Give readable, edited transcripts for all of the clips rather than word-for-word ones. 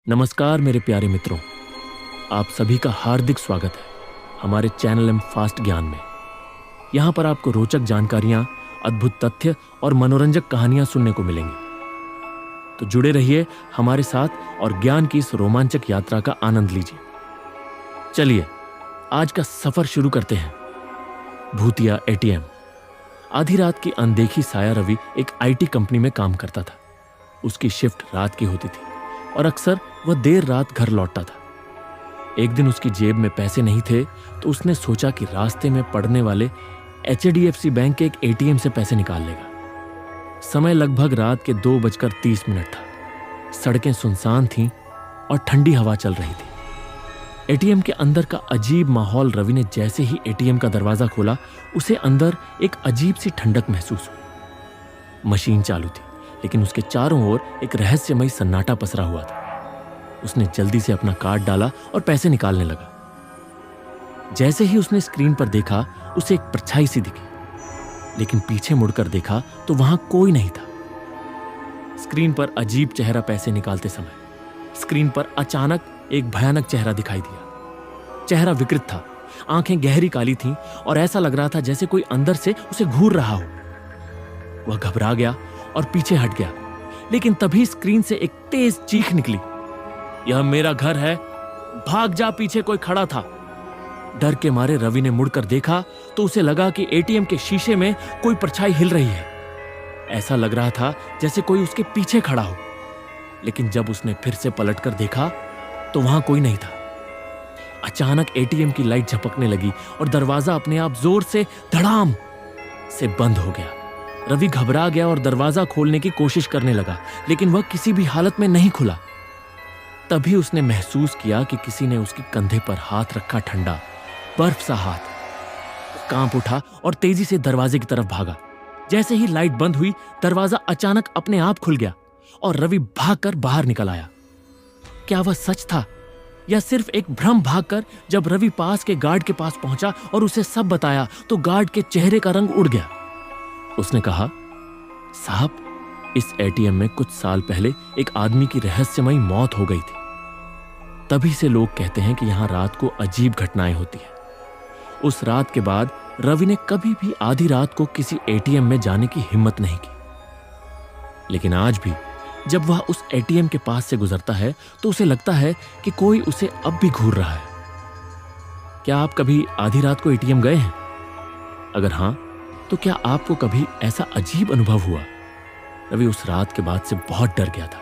नमस्कार मेरे प्यारे मित्रों, आप सभी का हार्दिक स्वागत है हमारे चैनल एम फास्ट ज्ञान में। यहाँ पर आपको रोचक जानकारियाँ, अद्भुत तथ्य और मनोरंजक कहानियाँ सुनने को मिलेंगी। तो जुड़े रहिए हमारे साथ और ज्ञान की इस रोमांचक यात्रा का आनंद लीजिए। चलिए आज का सफर शुरू करते हैं। भूतिया एटीएम। आधी रात की अनदेखी साया रवि एक आईटी कंपनी में काम करता था। उसकी शिफ्ट रात की होती थी और अक्सर वह देर रात घर लौटता था। एक दिन उसकी जेब में पैसे नहीं थे तो उसने सोचा कि रास्ते में पड़ने वाले एचडीएफसी बैंक के एक एटीएम से पैसे निकाल लेगा। समय लगभग रात के 2:30 था। सड़कें सुनसान थीं और ठंडी हवा चल रही थी। एटीएम के अंदर का अजीब माहौल। रवि ने जैसे ही एटीएम का दरवाजा खोला, उसे अंदर एक अजीब सी ठंडक महसूस हुई। मशीन चालू थी, लेकिन उसके चारों ओर एक रहस्यमयी सन्नाटा पसरा हुआ था। उसने जल्दी से अपना कार्ड डाला और पैसे निकालने लगा। जैसे ही उसने स्क्रीन पर देखा, उसे एक परछाई सी दिखी, लेकिन पीछे मुड़कर देखा तो वहां कोई नहीं था। स्क्रीन पर अजीब चेहरा पैसे निकालते समय स्क्रीन पर अचानक एक भयानक चेहरा दिखाई दिया। चेहरा विकृत था, आंखें गहरी काली थीं और ऐसा लग रहा था जैसे कोई अंदर से उसे घूर रहा हो। वह घबरा गया और पीछे हट गया, लेकिन तभी स्क्रीन से एक तेज चीख निकली। यह मेरा घर है, भाग जा, पीछे कोई खड़ा था। डर के मारे रवि ने मुड़कर देखा तो उसे लगा कि एटीएम के शीशे में कोई परछाई हिल रही है। ऐसा लग रहा था जैसे कोई उसके पीछे खड़ा हो, लेकिन जब उसने फिर से पलटकर देखा तो वहां कोई नहीं था। अचानक एटीएम की लाइट झपकने लगी और दरवाजा अपने आप जोर से धड़ाम से बंद हो गया। रवि घबरा गया और दरवाजा खोलने की कोशिश करने लगा, लेकिन वह किसी भी हालत में नहीं खुला। तभी उसने महसूस किया कि किसी ने उसके कंधे पर हाथ रखा। ठंडा बर्फ सा हाथ। कांप उठा और तेजी से दरवाजे की तरफ भागा। जैसे ही लाइट बंद हुई, दरवाजा अचानक अपने आप खुल गया और रवि भागकर बाहर निकल आया। क्या वह सच था या सिर्फ एक भ्रम? भागकर जब रवि पास के गार्ड के पास पहुंचा और उसे सब बताया तो गार्ड के चेहरे का रंग उड़ गया। उसने कहा, साहब, इस एटीएम में कुछ साल पहले एक आदमी की रहस्यमयी मौत हो गई थी। तभी से लोग कहते हैं कि यहां रात को अजीब घटनाएं होती हैं। उस रात के बाद रवि ने कभी भी आधी रात को किसी एटीएम में जाने की हिम्मत नहीं की, लेकिन आज भी जब वह उस एटीएम के पास से गुजरता है तो उसे लगता है कि कोई उसे अब भी घूर रहा है। क्या आप कभी आधी रात को एटीएम गए हैं? अगर हां, तो क्या आपको कभी ऐसा अजीब अनुभव हुआ? रवि उस रात के बाद से बहुत डर गया था।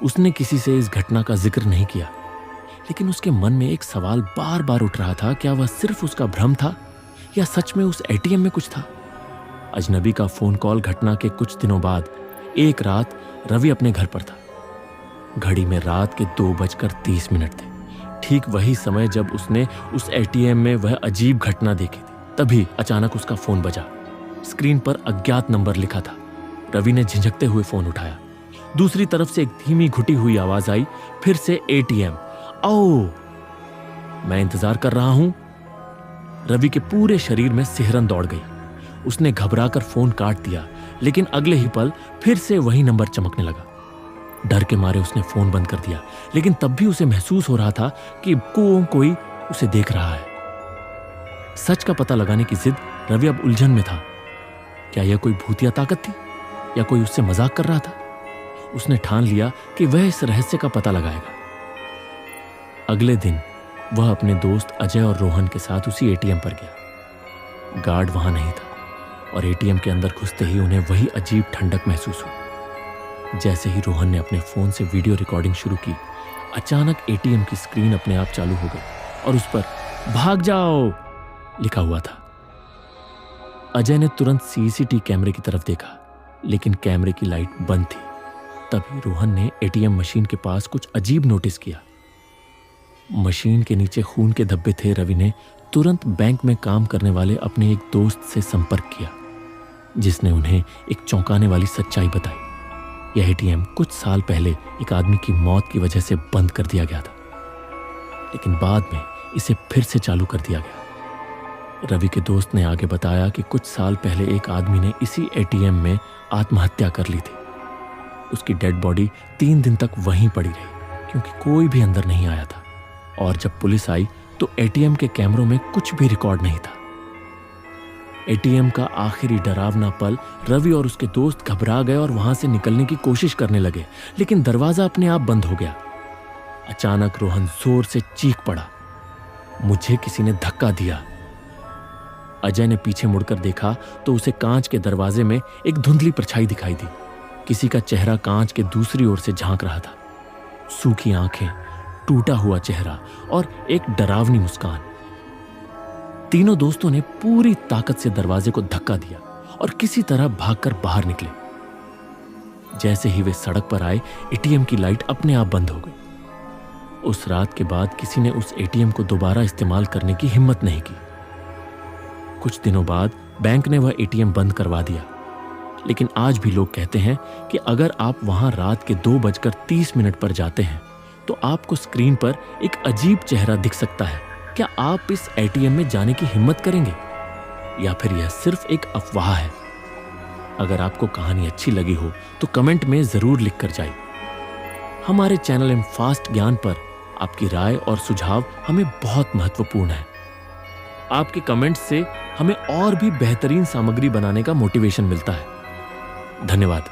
उसने किसी से इस घटना का जिक्र नहीं किया, लेकिन उसके मन में एक सवाल बार बार उठ रहा था। क्या वह सिर्फ उसका भ्रम था या सच में उस एटीएम में कुछ था? अजनबी का फोन कॉल घटना के कुछ दिनों बाद एक रात रवि अपने घर पर था। घड़ी में रात के 2:30 थे। ठीक वही समय जब उसने उस एटीएम में वह अजीब घटना देखी थी। तभी अचानक उसका फोन बजा। स्क्रीन पर अज्ञात नंबर लिखा था। रवि ने झिझकते हुए फोन उठाया। दूसरी तरफ से एक धीमी घुटी हुई आवाज आई, फिर से एटीएम। ओ, मैं इंतजार कर रहा हूं। रवि के पूरे शरीर में सिहरन दौड़ गई। उसने घबराकर फोन काट दिया, लेकिन अगले ही पल फिर से वही नंबर चमकने लगा। डर के मारे उसने फोन बंद कर दिया, लेकिन तब भी उसे महसूस हो रहा था कि कोई उसे देख रहा है। सच का पता लगाने की जिद रवि अब उलझन में था। क्या यह कोई भूतिया ताकत थी या कोई उससे मजाक कर रहा था? उसने ठान लिया कि वह इस रहस्य का पता लगाएगा। अगले दिन वह अपने दोस्त अजय और रोहन के साथ उसी एटीएम पर गया। गार्ड वहां नहीं था और एटीएम के अंदर घुसते ही उन्हें वही अजीब ठंडक महसूस हुई। जैसे ही रोहन ने अपने फोन से वीडियो रिकॉर्डिंग शुरू की, अचानक एटीएम की स्क्रीन अपने आप चालू हो गई और उस पर भाग जाओ लिखा हुआ था। अजय ने तुरंत सीसीटीवी कैमरे की तरफ देखा, लेकिन कैमरे की लाइट बंद थी। तभी रोहन ने एटीएम मशीन के पास कुछ अजीब नोटिस किया। मशीन के नीचे खून के धब्बे थे। रवि ने तुरंत बैंक में काम करने वाले अपने एक दोस्त से संपर्क किया, जिसने उन्हें एक चौंकाने वाली सच्चाई बताई। यह एटीएम कुछ साल पहले एक आदमी की मौत की वजह से बंद कर दिया गया था, लेकिन बाद में इसे फिर से चालू कर दिया गया। रवि के दोस्त ने आगे बताया कि कुछ साल पहले एक आदमी ने इसी एटीएम में आत्महत्या कर ली थी। उसकी डेड बॉडी 3 दिन तक वहीं पड़ी रही। क्योंकि कोई भी अंदर नहीं आया था और जब पुलिस आई तो एटीएम के कैमरों में कुछ भी रिकॉर्ड नहीं था। एटीएम का आखिरी डरावना पल, रवि और उसके दोस्त घबरा गए और वहां से निकलने की कोशिश करने लगे, लेकिन दरवाजा अपने आप बंद हो गया। अचानक रोहन जोर से चीख पड़ा, मुझे किसी ने धक्का दिया। अजय ने पीछे मुड़कर देखा तो उसे कांच के दरवाजे में एक धुंधली परछाई दिखाई दी। किसी का चेहरा कांच के दूसरी ओर से झांक रहा था। सूखी आंखें, टूटा हुआ चेहरा और एक डरावनी मुस्कान। तीनों दोस्तों ने पूरी ताकत से दरवाजे को धक्का दिया और किसी तरह भागकर बाहर निकले। जैसे ही वे सड़क पर आए, एटीएम की लाइट अपने आप बंद हो गई। उस रात के बाद किसी ने उस एटीएम को दोबारा इस्तेमाल करने की हिम्मत नहीं की। कुछ दिनों बाद बैंक ने वह एटीएम बंद करवा दिया, लेकिन आज भी लोग कहते हैं कि अगर आप वहां रात के 2:30 पर जाते हैं तो आपको स्क्रीन पर एक अजीब चेहरा दिख सकता है। क्या आप इस एटीएम में जाने की हिम्मत करेंगे या फिर यह सिर्फ एक अफवाह है? अगर आपको कहानी अच्छी लगी हो तो कमेंट में जरूर लिख कर जाइए। हमारे चैनल एम फास्ट ज्ञान पर आपकी राय और सुझाव हमें बहुत महत्वपूर्ण है। आपके कमेंट्स से हमें और भी बेहतरीन सामग्री बनाने का मोटिवेशन मिलता है। धन्यवाद।